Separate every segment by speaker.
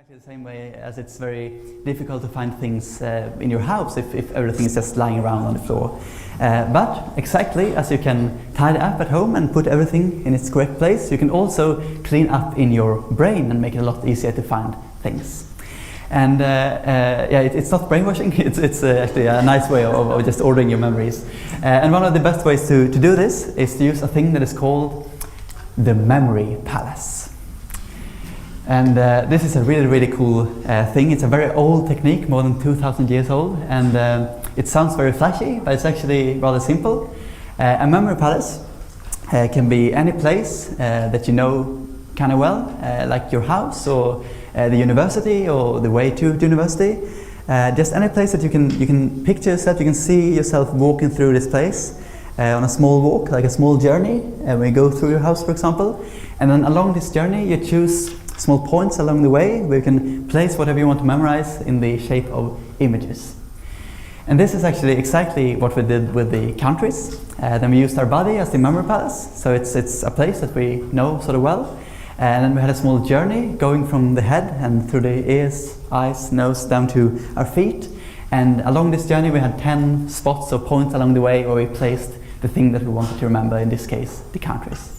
Speaker 1: exactly the same way as it's very difficult to find things in your house if everything is just lying around on the floor. But exactly as you can tidy up at home and put everything in its correct place, you can also clean up in your brain and make it a lot easier to find things. And it's not brainwashing, it's actually a nice way of just ordering your memories. And one of the best ways to do this is to use a thing that is called the Memory Palace. And this is a really cool thing. It's a very old technique, more than 2,000 years old, and it sounds very flashy, but it's actually rather simple. A memory palace can be any place that you know kind of well, like your house or the university or the way to university. Just any place that you can picture yourself, you can see yourself walking through this place on a small walk, like a small journey, when you go through your house, for example. And then along this journey, you choose small points along the way where you can place whatever you want to memorize in the shape of images. And this is actually exactly what we did with the countries. Then we used our body as the memory palace, so it's a place that we know sort of well. And then we had a small journey going from the head and through the ears, eyes, nose, down to our feet. And along this journey we had 10 spots or points along the way where we placed the thing that we wanted to remember, in this case, the countries.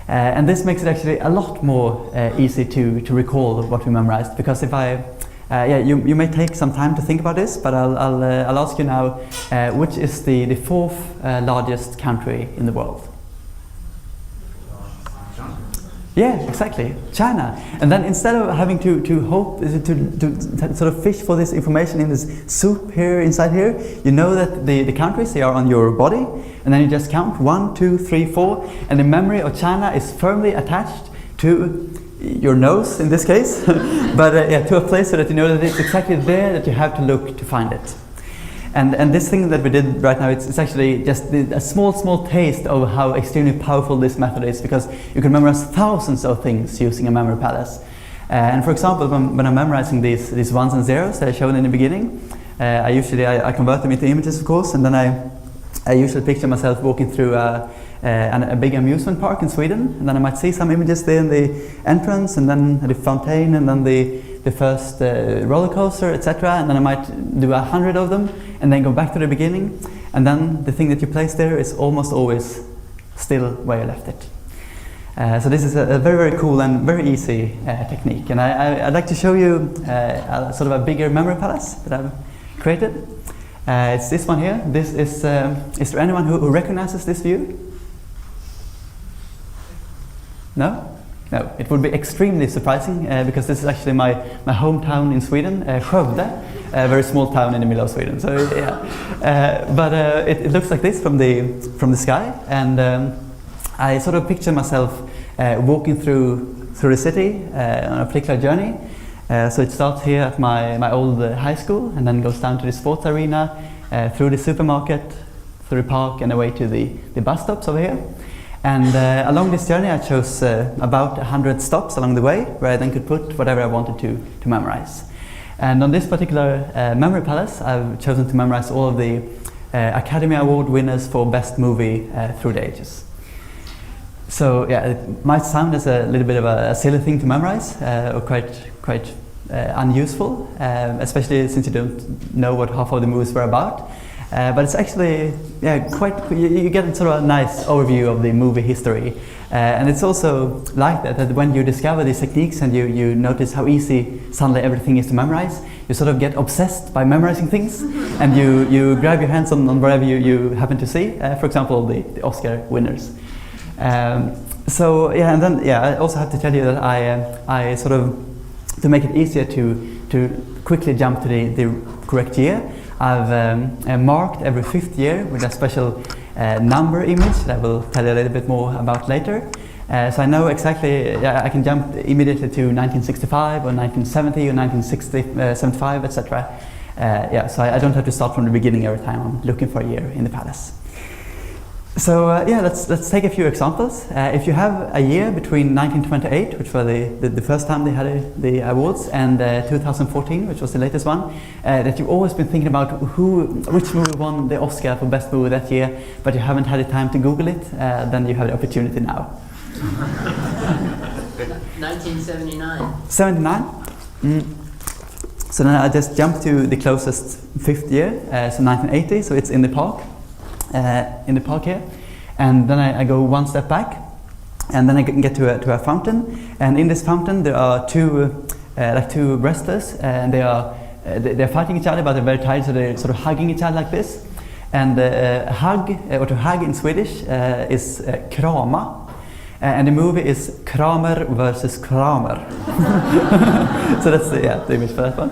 Speaker 1: And this makes it actually a lot more easy to recall what we memorized, because if you may take some time to think about this, but I'll ask you now, which is the fourth largest country in the world? Yeah, exactly, China. And then instead of having to hope to sort of fish for this information in this soup here inside here, you know that the countries, they are on your body, and then you just count 1, 2, 3, 4, and the memory of China is firmly attached to your nose in this case, but to a place so that you know that it's exactly there that you have to look to find it. And this thing that we did right now, it's actually just a small taste of how extremely powerful this method is, because you can memorize thousands of things using a memory palace. And for example, when I'm memorizing these ones and zeros that I showed in the beginning, I convert them into images, of course, and then I usually picture myself walking through a big amusement park in Sweden, and then I might see some images there in the entrance, and then the fountain, and then the first roller coaster, etc. And then I might do 100 of them, and then go back to the beginning, and then the thing that you place there is almost always still where you left it. So this is a very cool and very easy technique, and I'd like to show you sort of a bigger memory palace that I've created. It's this one here. This is there anyone who recognizes this view? No? No, it would be extremely surprising because this is actually my hometown in Sweden, Skövde, a very small town in the middle of Sweden. So yeah, but it looks like this from the sky, and I sort of picture myself walking through the city on a particular journey. So it starts here at my old high school, and then goes down to the sports arena, through the supermarket, through the park, and away to the bus stops over here. And along this journey I chose about 100 stops along the way, where I then could put whatever I wanted to memorize. And on this particular memory palace, I've chosen to memorize all of the Academy Award winners for Best Movie through the ages. So yeah, it might sound as a little bit of a silly thing to memorize, or quite unuseful, especially since you don't know what half of the movies were about. But it's actually you get sort of a nice overview of the movie history, and it's also like that when you discover these techniques and you notice how easy suddenly everything is to memorize, you sort of get obsessed by memorizing things, and you grab your hands on whatever you happen to see. For example, the Oscar winners. So yeah, and then I also have to tell you that I sort of, to make it easier to quickly jump to the correct year, I've marked every 5th year with a special number image that I will tell you a little bit more about later. So I know exactly, I can jump immediately to 1965 or 1970 or 1975, etc. So I don't have to start from the beginning every time I'm looking for a year in the palace. So let's take a few examples. If you have a year between 1928, which was the first time they had the awards, and 2014, which was the latest one, that you've always been thinking about which movie won the Oscar for Best Movie that year, but you haven't had the time to Google it, then you have the opportunity now.
Speaker 2: 1979.
Speaker 1: 79? So then I just jumped to the closest fifth year, so 1980. So it's in the park here, and then I go one step back, and then I can get to a fountain. And in this fountain there are two wrestlers, and they're fighting each other, but they're very tired, so they're sort of hugging each other like this. And hug, or to hug in Swedish, is krama. And the movie is Kramer versus Kramer. So that's the image for that one.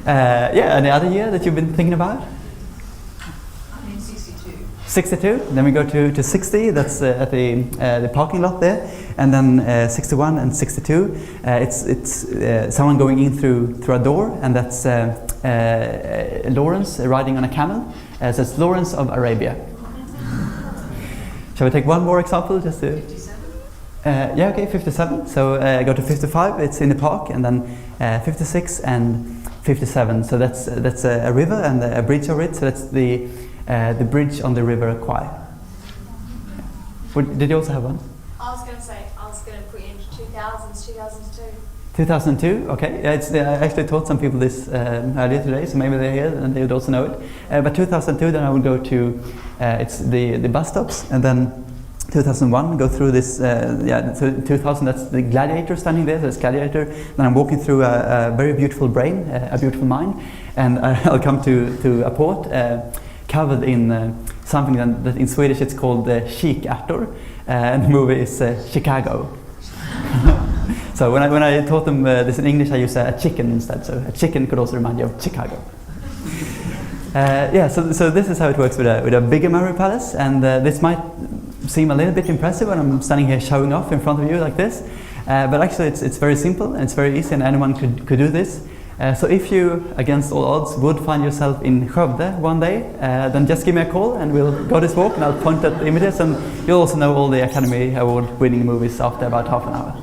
Speaker 1: Any other year that you've been thinking about?
Speaker 2: I'm in 62.
Speaker 1: 62. Then we go to 60. That's at the parking lot there. And then 61 and 62. It's someone going in through a door, and that's Lawrence riding on a camel. So it's Lawrence of Arabia. Shall we take one more example? Just to
Speaker 2: 57?
Speaker 1: 57. So I go to 55. It's in the park, and then 56 and 57. So that's a river and a bridge over it. So that's the bridge on the River Kwai. Did you also have one?
Speaker 2: I was going to put you into 2000s, 2002.
Speaker 1: 2002, okay. I actually taught some people this earlier today, so maybe they're here and they would also know it. But 2002, then I would go to it's the bus stops, and then 2001 go through this. So 2000, that's the Gladiator standing there. So it's Gladiator. Then I'm walking through a very beautiful brain, a beautiful mind, and I'll come to a port covered in something that in Swedish it's called kikärtor, and the movie is Chicago. So when I taught them this in English, I used a chicken instead. So a chicken could also remind you of Chicago. So this is how it works with a bigger memory palace, and this might seem a little bit impressive when I'm standing here showing off in front of you like this, but actually it's very simple and it's very easy, and anyone could do this. So if you, against all odds, would find yourself in Skövde one day, then just give me a call and we'll go this walk, and I'll point at the images, and you'll also know all the Academy Award winning movies after about half an hour.